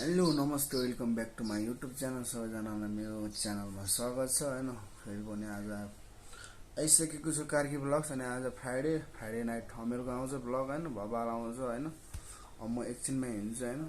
Hello नमस्ते welcome back to my YouTube channel. सबैजनालाई मेरो च्यानलमा स्वागत छ होइन। फेरि पनि आज आइसकेको छु कार्की ब्लग्स। अनि आज फ्राइडे नाइट थमेलको आउँछ ब्लग होइन, भबाल आउँछ होइन। अब म एकछिनमै हिँड्छु होइन।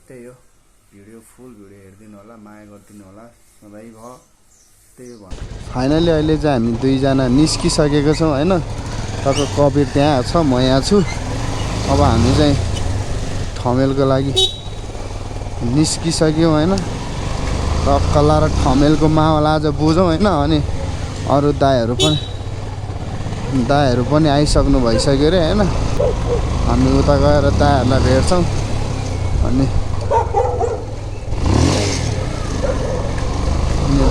त्यही हो, फुल भिडियो हेरिदिनु होला, माया गरिदिनु होला सधैँ भयो। त्यही हो भन्नु। फाइनली अहिले चाहिँ हामी दुईजना निस्किसकेको छौँ होइन। टक्क कबिर त्यहाँ छ, म यहाँ छु। अब हामी चाहिँ थमेलको लागि निस्किसक्यौँ होइन। टक्कला र ठमेलको माहौल आज बुझौँ होइन। अनि अरू दाइहरू पनि आइसक्नु भइसक्यो अरे होइन। हामी उता गएर दाइहरूलाई भेट्छौँ। अनि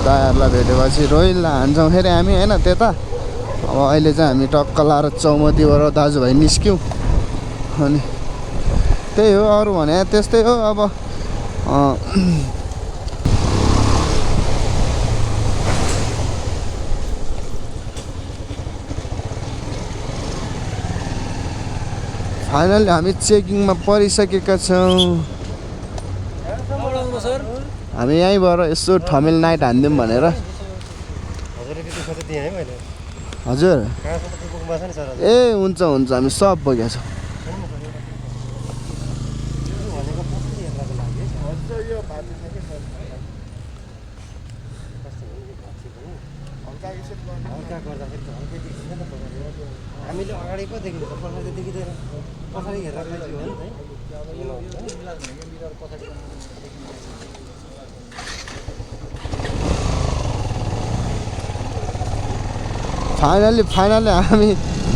दाइहरूलाई भेटेपछि रोइला हान्छौँ फेरि हामी होइन त्यता। अब अहिले चाहिँ हामी टक्कला र चौमतीबाट दाजुभाइ निस्क्यौँ। अनि त्यही हो, अरू भने त्यस्तै हो। अब फाइनली हामी चेकिङमा परिसकेका छौँ। हामी यहीँबाट यसो ठमेल नाइट हानिदिउँ भनेर। हजुर ए हुन्छ हामी सब बोकेका छौँ। हामीले अगाडि पो देख्नु पछाडि त देखिँदैन। पछाडि हेरेर गइदियो हो नि फाइनली हामी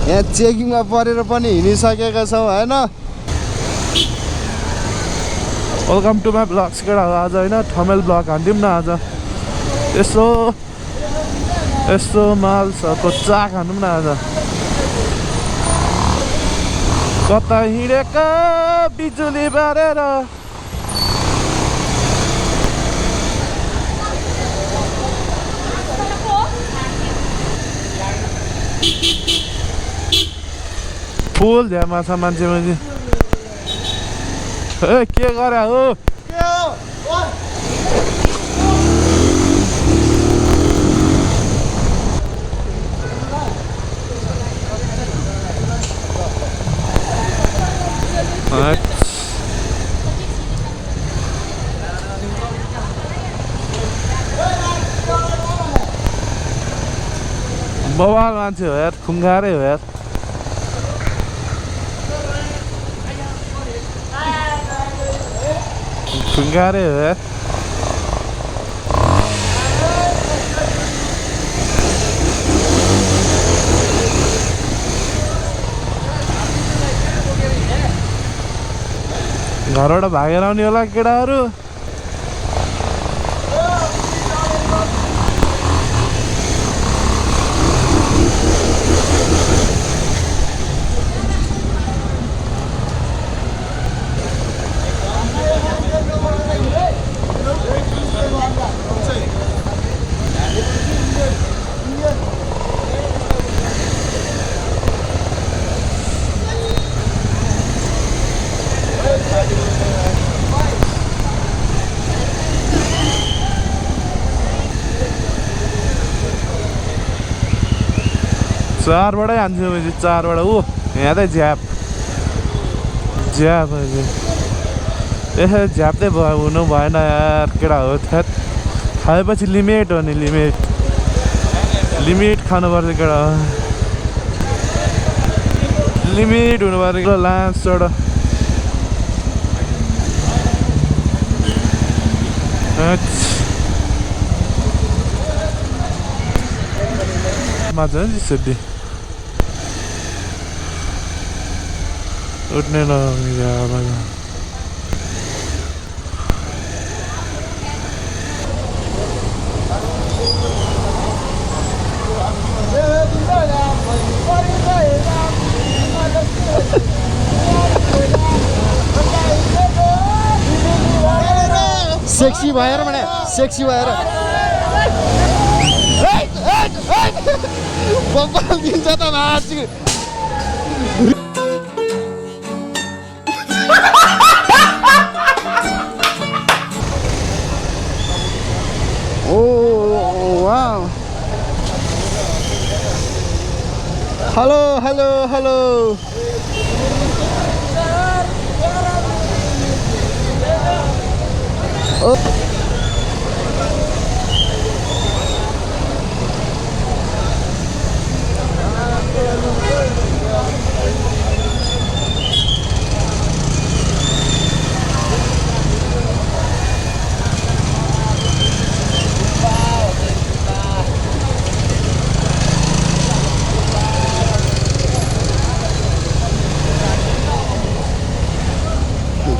यहाँ चेकिङमा परेर पनि हिँडिसकेका छौँ होइन। वेलकम टु माई ब्लग्स केटाहरू। आज होइन थमेल ब्लग हान्दिउँ न आज। यस्तो माल्सहरूको चाक हानौँ न आज। कता हिँडेका बिजुली बारेर फुल झ्या माछा मान्छे ए के गरे हो? बवाल मान्छे हो यार, खुङ्गारै हो यार। खुङ्गारै हो यार। घरबाट भागेर आउने होला केटाहरू। चारबाटै हान्छु मैले, चारबाट ऊ यहाँ त झ्याप यसो झ्याप्दै भयो हुनु भएन यार केटा हो। थ्याट खाएपछि लिमिट हो नि, लिमिट खानुपर्छ केटा हो। लिमिट हुनु पर्यो लास्टबाट। मजा नि सिद्धि उठ्ने नमिजा। सेक्सी भएर भने सेक्सी भएर बब्बाल दिन्छ त भाँची। हेलो हेलो हेलो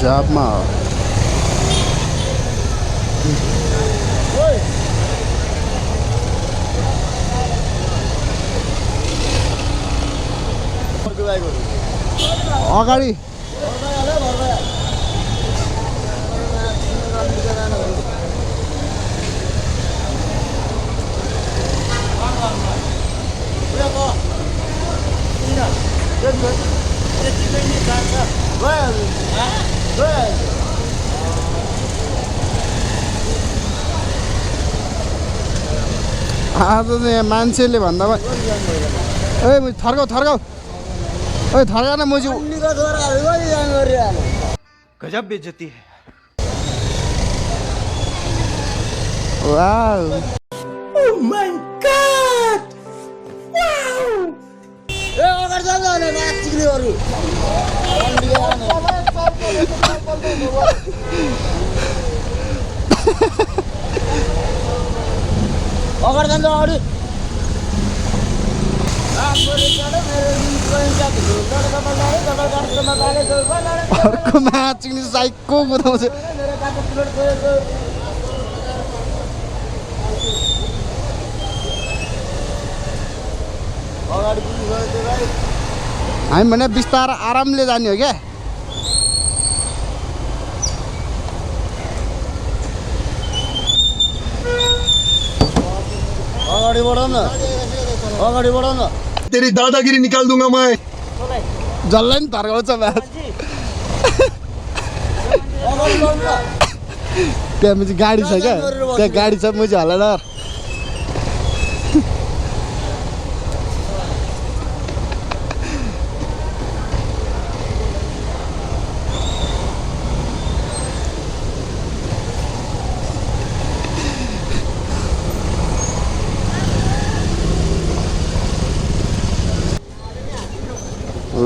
जबमा अगाडि आज चाहिँ मान्छेले भन्दा ए थर्काउ थर्काउ ओए थर्का न मुजी गजब बेइज्जती है wow oh my god wow ए अगाडि जाऊ न नाच्चिनेहरु अगाडि जान्छ अगाडि अर्को म्याचिङ साइको कुदाउँछ हामी भने बिस्तारै आरामले जाने हो क्या अगाडि बढाउ न अगाडि बढाउ न तेरी दादागिरी निकाल दूंगा मैं जसलाई नि थर्काउँछ म्याच त्यहाँ मुझे गाडी छ क्या त्यहाँ गाडी छ मुझे हल्ला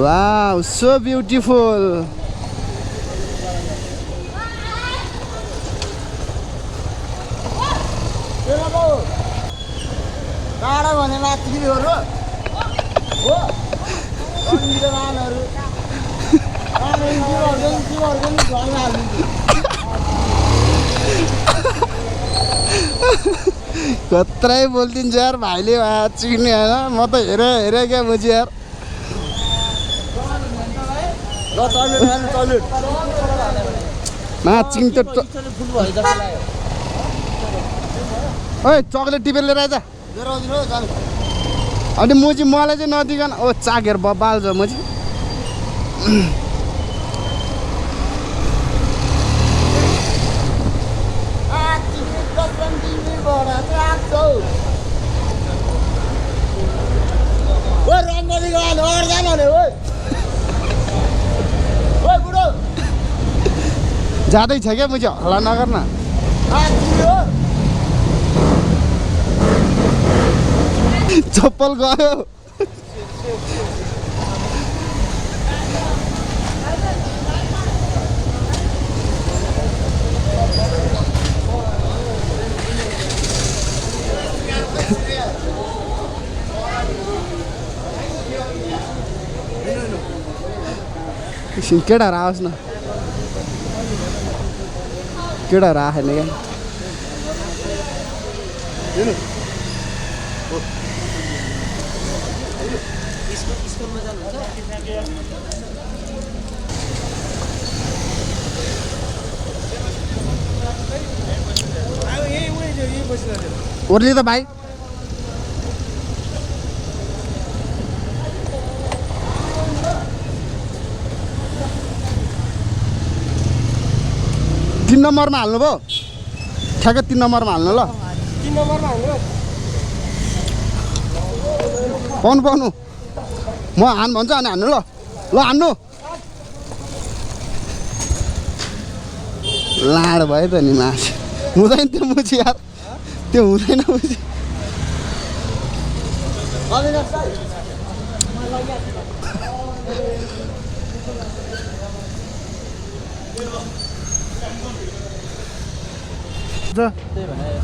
Wow, so beautiful. टाढा भने नाच्चिनेहरु हो अन्धमानहरु कत्रै बोलिदिन्छ यार भाइले चिक्ने होइन म त हेरे क्या मुझे यार ल टयलेट नाचिङ त ओए चक्लेट टिपेर लिएर आइज अनि मुजी मलाई चाहिँ नदिकन ओ चाकेर बबाल छ मुजी जाँदैछ क्या मुझे हल्ला नगर न चप्पल गयो केटाहरू आओस् न केटाहरू आएन क्या ओर्ली त भाइ तीन नम्बरमा हाल्नु भयो ठ्याक्कै 3 नम्बरमा हाल्नु ल 3 नम्बरमा हाल्नु पाउनु म हान भन्छ अनि हान्नु ल ल हान्नु लाड भयो त नि मासु हुँदैन त्यो मुची यार त्यो हुँदैन मुची त्यही भने